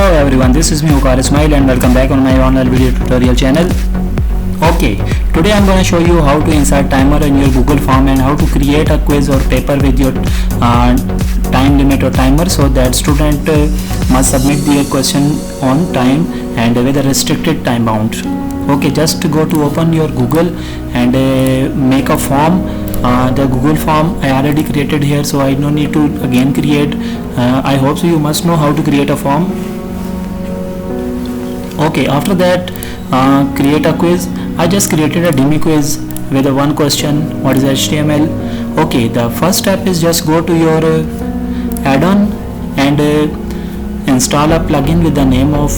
Hello everyone, this is me Waqar Ismail and welcome back on my online video tutorial channel. Okay, today I'm going to show you how to insert timer in your Google form and how to create a quiz or paper with your time limit or timer, so that student must submit their question on time and with a restricted time bound. Okay, just go to open your Google and make a form. The Google form I already created here, so I don't need to again create. I hope so you must know how to create a form. Okay, after that create a quiz. I just created a dummy quiz with a one question, what is HTML. Okay, the first step is just go to your add-on and install a plugin with the name of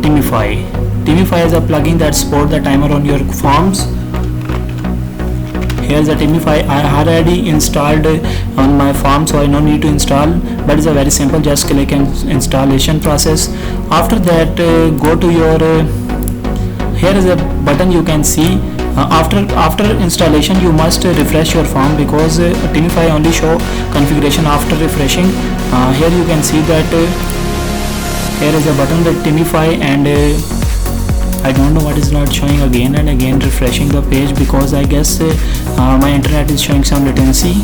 Timify. Timify is a plugin that supports the timer on your forms. Here's the Timify. I already installed on my form, so I don't need to install, but it's a very simple, just click and installation process. After that go to your here is a button you can see. After installation you must refresh your form, because Timify only show configuration after refreshing. Here you can see that here is a button with Timify, and I don't know what is not showing again and again refreshing the page, because I guess my internet is showing some latency.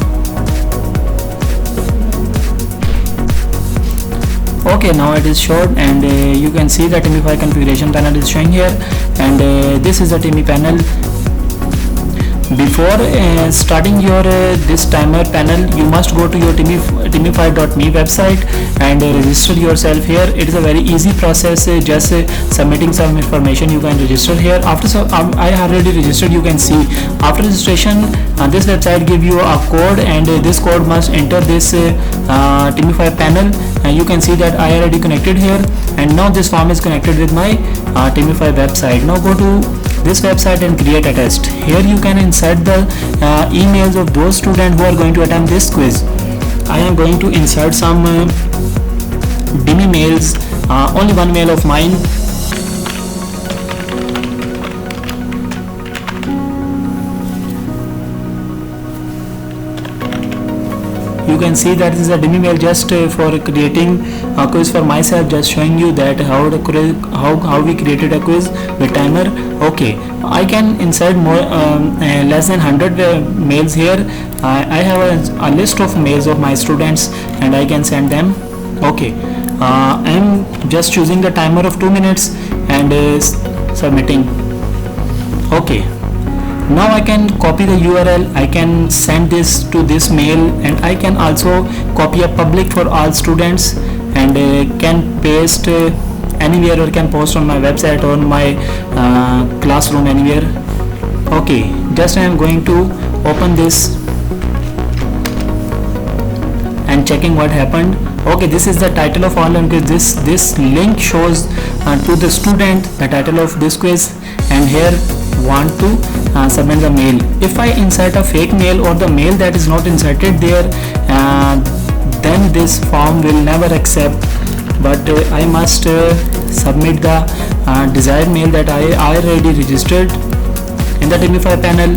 Okay, now it is showed, and you can see the Timify configuration panel is showing here, and this is the Timi panel. Before starting your this timer panel, you must go to your timify.me website and register yourself here. It is a very easy process, just submitting some information you can register here. After I already registered, you can see after registration this website give you a code, and this code must enter this Timify panel. You can see that I already connected here, and now this form is connected with my Timify website. Now go to this website and create a test. Here you can insert the emails of those students who are going to attempt this quiz. I am going to insert some dummy mails, only one mail of mine. You can see that this is a dummy mail just for creating a quiz for myself, just showing you that how we created a quiz with timer. Okay, I can insert more less than 100 mails here. I have a list of mails of my students and I can send them. Okay, I am just choosing the timer of 2 minutes and submitting. Okay, now I can copy the URL, I can send this to this mail, and I can also copy a public for all students and can paste anywhere, or can post on my website or my classroom anywhere. Okay, just I am going to open this and checking what happened. Okay, this is the title of online quiz. This link shows to the student the title of this quiz, and here want to submit the mail. If I insert a fake mail or the mail that is not inserted there, then this form will never accept, but I must submit the desired mail that I already registered in the Timify panel.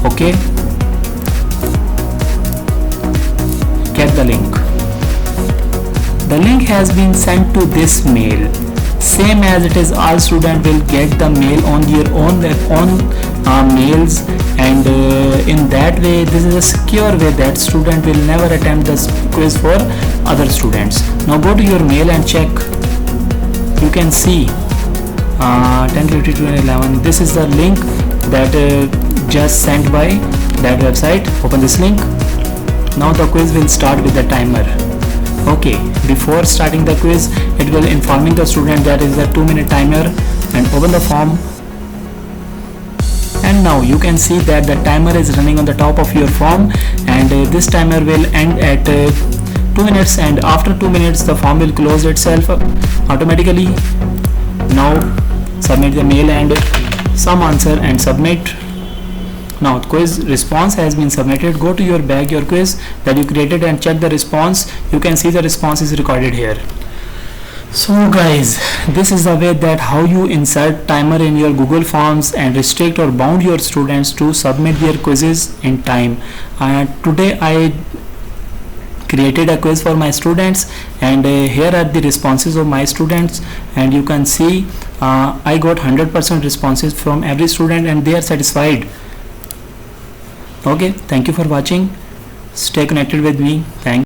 Okay, get the link. The link has been sent to this mail. Same as it is, all students will get the mail on their own mails, and in that way this is a secure way that student will never attempt this quiz for other students. Now go to your mail and check. You can see 10:52 and 11. This is the link that just sent by that website. Open this link. Now the quiz will start with the timer. Okay, before starting the quiz, it will informing the student that is a 2-minute timer, and open the form. And now you can see that the timer is running on the top of your form, and this timer will end at 2 minutes, and after 2 minutes the form will close itself automatically. Now submit the mail and some answer and submit. Now quiz response has been submitted. Go to your bag, your quiz that you created, and check the response. You can see the response is recorded here. So guys, this is the way that how you insert timer in your Google Forms and restrict or bound your students to submit their quizzes in time. Today I created a quiz for my students, and here are the responses of my students, and you can see I got 100% responses from every student and they are satisfied. Okay, thank you for watching. Stay connected with me. Thank